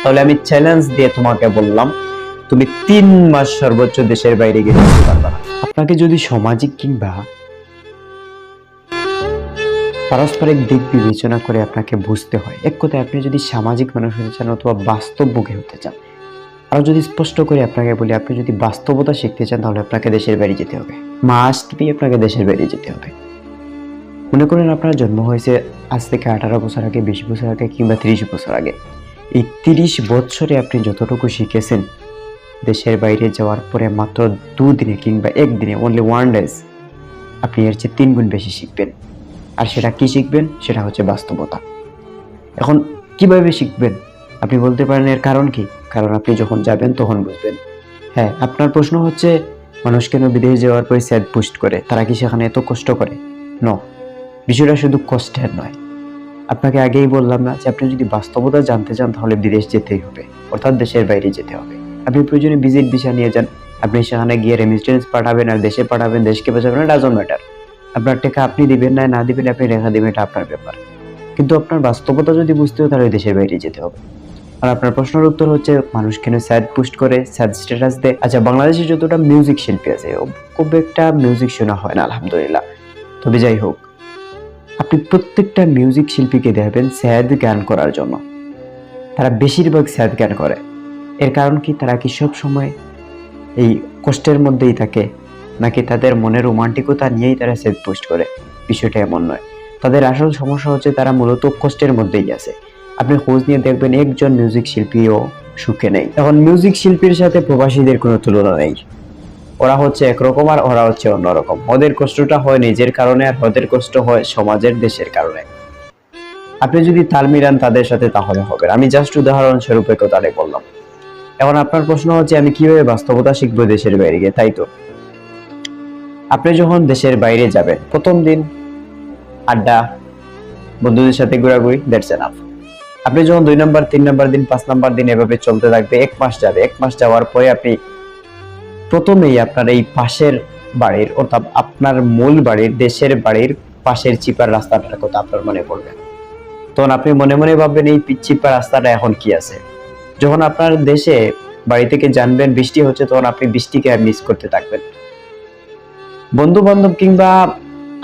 তাহলে আমি চ্যালেঞ্জ দিয়ে তোমাকে বললাম, তুমি 3 মাস সর্বোচ্চ দেশের বাইরে গিয়ে থাকতে পারবে না। আপনাকে যদি সামাজিক কিংবা পারস্পরিক দিক বিবেচনা করে আপনাকে বুঝতে হয়, এক কথায় আপনি যদি সামাজিক মানুষ হতে চান অথবা বাস্তবমুখী হতে চান, আর যদি স্পষ্ট করে আপনাকে বলি, আপনি যদি বাস্তবতা শিখতে চান তাহলে আপনাকে দেশের বাইরে যেতে হবে। মাস্ট বি আপনাকে দেশের বাইরে যেতে হবে। মনে করেন আপনার জন্ম হয়েছে আজ থেকে 18 বছর আগে, 20 বছর আগে কিংবা 30 বছর আগে। এই 30 বছরে আপনি যতটুকু শিখেছেন, দেশের বাইরে যাওয়ার পরে মাত্র 2 দিনে কিংবা 1 দিনে, অনলি 1 ডেজ, আপনি এর চেয়ে 3 গুণ বেশি শিখবেন। আর সেটা কি শিখবেন? সেটা হচ্ছে বাস্তবতা। এখন কিভাবে শিখবেন? আপনি বলতে পারেন এর কারণ কি? কারণ আপনি যখন যাবেন তখন বুঝবেন। হ্যাঁ, আপনার প্রশ্ন হচ্ছে মানুষ কেন বিদেশে যাওয়ার পরে স্যাড পোস্ট করে? তারা কি সেখানে এত কষ্ট করে? নো, বিষয়টা শুধু কষ্টের নয়। আপনাকে আগেই বললাম না যে আপনি যদি বাস্তবতা জানতে চান তাহলে বিদেশ যেতেই হবে, অর্থাৎ দেশের বাইরে যেতে হবে। আপনি প্রয়োজনে ভিজিট ভিসা নিয়ে যান, আপনি সেখানে গিয়ে রেমিটেন্স পাঠাবেন আর দেশে পাঠাবেন, দেশকে বাঁচাবেন, ডাজন্ট ম্যাটার। আপনার টাকা আপনি দিবেন না দিবেন, আপনি রেখা দিবেন, এটা আপনার ব্যাপার। কিন্তু আপনার বাস্তবতা যদি বুঝতে হয় তাহলে দেশের বাইরে যেতে হবে। আর আপনার প্রশ্নের উত্তর হচ্ছে মানুষ কেন স্যাড পোস্ট করে, স্যাড স্ট্যাটাস দেয়। আচ্ছা, বাংলাদেশে যতটা মিউজিক শিল্পী আছে খুব একটা মিউজিক শোনা হয় না আলহামদুলিল্লাহ। তবে যাই হোক, আপনি প্রত্যেকটা মিউজিক শিল্পীকে দেখবেন স্যাড গান করার জন্য। তারা বেশিরভাগ স্যাড গান করে। এর কারণ কি? তারা কি সব সময় এই কষ্টের মধ্যেই থাকে, নাকি তাদের মনের রোমান্টিকতা নিয়েই তারা স্যাড পোস্ট করে? বিষয়টা এমন নয়। তাদের আসল সমস্যা হচ্ছে তারা মূলত কষ্টের মধ্যেই আছে। আপনি খোঁজ নিয়ে দেখবেন একজন মিউজিক শিল্পীও সুখে নেই। এখন মিউজিক শিল্পীর সাথে প্রবাসীদের কোনো তুলনা নেই। ওরা হচ্ছে একরকম আর ওরা হচ্ছে অন্যরকম। ওদের কষ্টটা হয় নিজের কারণে, আর ওদের কষ্ট হয় সমাজের, দেশের কারণে। আপনি যদি তাল মিলান তাদের সাথে তাহলে হবে। আমি জাস্ট উদাহরণস্বরূপ কথাটাই বললাম। এখন আপনার প্রশ্ন হচ্ছে আমি কিভাবে বাস্তবতা শিখবো দেশের বাইরে গিয়ে, তাই তো? আপনি যখন দেশের বাইরে যাবেন, প্রথম দিন আড্ডা, বন্ধুদের সাথে ঘোরাঘুরি, দ্যাটস এনাফ। আপনি যখন 2 নম্বর, 3 নম্বর দিন, 5 নম্বর দিন এভাবে চলতে থাকবে, 1 মাস যাবে। 1 মাস যাওয়ার পরে আপনি প্রথমেই আপনার এই পাশের বাড়ির, অর্থাৎ আপনার মূল বাড়ির, দেশের বাড়ির পাশের চিপার রাস্তাটার কথা আপনার মনে পড়বে। তখন আপনি মনে মনে ভাববেন এই চিপার রাস্তাটা এখন কি আছে। যখন আপনার দেশে বাড়ি থেকে জানবেন বৃষ্টি হচ্ছে, তখন আপনি বৃষ্টিকে মিস করতে থাকবেন। বন্ধু বান্ধব কিংবা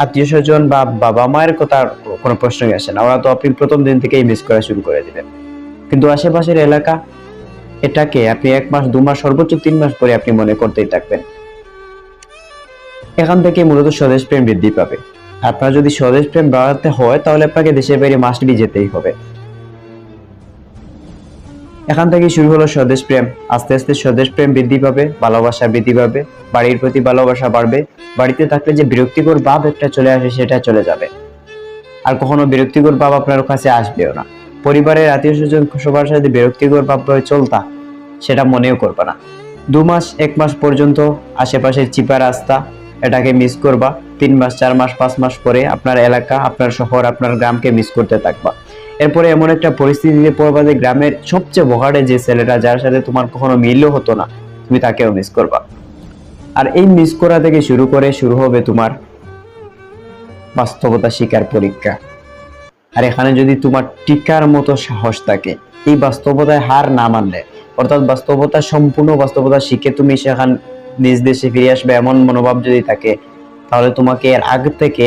আত্মীয় স্বজন বা বাবা মায়ের কথা কোনো প্রশ্নই আসে না, ওরা তো আপনি প্রথম দিন থেকেই মিস করা শুরু করে দিবেন। কিন্তু আশেপাশের এলাকা, এটাকে আপনি 1 মাস, 2 মাস, সর্বোচ্চ 3 মাস পরে আপনি মনে করতেই থাকবেন। এখান থেকে মূলত স্বদেশ প্রেম বৃদ্ধি পাবে। আপনার যদি স্বদেশ প্রেম বাড়াতে হয় তাহলে আপনাকে দেশের বাইরে মাস্ট বি যেতেই হবে। এখান থেকে শুরু হলো স্বদেশ প্রেম। আস্তে আস্তে স্বদেশ প্রেম বৃদ্ধি পাবে, ভালোবাসা বৃদ্ধি পাবে, বাড়ির প্রতি ভালোবাসা বাড়বে। বাড়িতে থাকলে যে বিরক্তিকর ভাব একটা চলে আসে সেটা চলে যাবে, আর কখনো বিরক্তিকর ভাব আপনার কাছে আসবেও না। পরিবারের আত্মীয় স্বজন সবার সাথে বিরক্তিকর ভাব চলতা, সেটা মনেও করবে না। 2 মাস, 1 মাস পর্যন্ত আশেপাশের চিপা রাস্তা, এটাকে মিস করবা। 3 মাস, 4 মাস, 5 মাস পরে আপনার এলাকা, আপনার শহর, আপনার গ্রামকে মিস করতে থাকবা। এরপরে এমন একটা পরিস্থিতিতে পড়বা যে গ্রামের সবচেয়ে বহারে যে ছেলেটা, যার সাথে তোমার কখনো মিলও হতো না, তুমি তাকেও মিস করবা। আর এই মিস করা থেকে শুরু হবে তোমার বাস্তবতা শিকার পরীক্ষা। আর এখানে যদি তোমার টিকার মতো সাহস থাকে, এই বাস্তবতায় হার না মানলে, অর্থাৎ সম্পূর্ণ বাস্তবতা শিখে তুমি সেখানে নিজ দেশে ফিরে আসবে এমন মনোভাব যদি থাকে, তাহলে তোমাকে এর আগে থেকে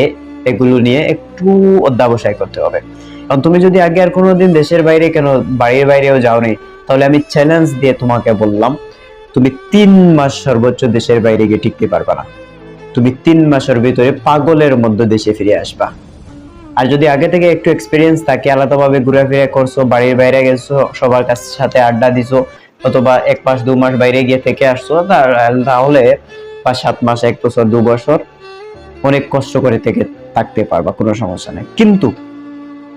এগুলো নিয়ে একটু অধ্যাবসায় করতে হবে। কারণ তুমি যদি আগে আর কোনোদিন দেশের বাইরে, কেন বাড়ির বাইরেও যাওনি, তাহলে আমি চ্যালেঞ্জ দিয়ে তোমাকে বললাম, তুমি 3 মাস সর্বোচ্চ দেশের বাইরে গিয়ে টিকতে পারবে না। তুমি 3 মাসের ভিতরে পাগলের মধ্যে দেশে ফিরে আসবা। আর যদি আগে থেকে একটু এক্সপিরিয়েন্স থাকে, আলাদাভাবে ঘোরাফেরা করছো, বাড়ির বাইরে গেছো, সবার সাথে আড্ডা দিছো, অথবা 1 মাস, 2 মাস বাইরে গিয়ে থেকে আসছো, তাহলে 5-7 মাস, 1 বছর, 2 বছর অনেক কষ্ট করে থেকে থাকতে পারবা, কোনো সমস্যা নেই। কিন্তু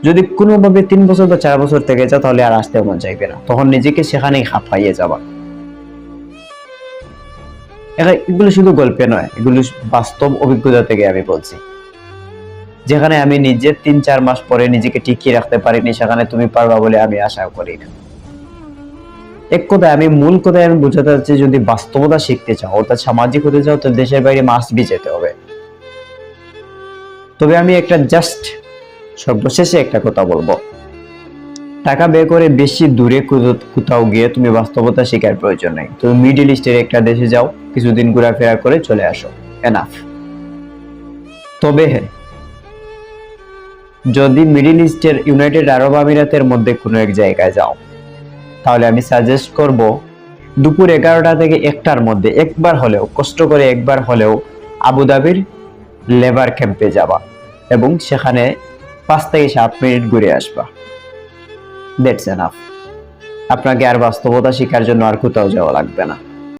যদি কোনোভাবে 3 বছর বা 4 বছর থেকে যাও, তাহলে আর আসতে মন চাইবে না, তখন নিজেকে সেখানেই হাঁপাইয়ে যাবা। এগুলো শুধু গল্পে নয়, এগুলো বাস্তব অভিজ্ঞতা থেকে আমি বলছি। যেখানে আমি নিজে 3-4 মাস পরে নিজেকে টিকিয়ে রাখতে পারিনি, সেখানে তুমি পারবা বলে আমি আশা করি না। এক কথায় আমি বোঝাতে চাচ্ছি, যদি বাস্তবতা শিখতে চাও, অর্থাৎ সামাজিক হতে চাও, তো দেশের বাইরে মাস্ট বি যেতে হবে। তবে আমি একটা জাস্ট সর্বশেষে একটা কথা বলবো, টাকা ব্যয় করে বেশি দূরে কোথাও গিয়ে তুমি বাস্তবতা শেখার প্রয়োজন নেই। তুমি মিডল ইস্টের একটা দেশে যাও, কিছুদিন ঘোরাফেরা করে চলে আসো, এনাফ। তবে হ্যাঁ, যদি মিডল ইস্টের ইউনাইটেড আরব আমিরাতের মধ্যে কোনো এক জায়গায় যাও, তাহলে আমি সাজেস্ট করব দুপুর 11টা থেকে 1টার মধ্যে একবার হলেও, কষ্ট করে একবার হলেও আবুধাবির লেবার ক্যাম্পে যাবা এবং সেখানে 5 থেকে 7 মিনিট ঘুরে আসবা। That's enough. আপনাকে আর বাস্তবতা শেখার জন্য আর কোথাও যাওয়া লাগবে না।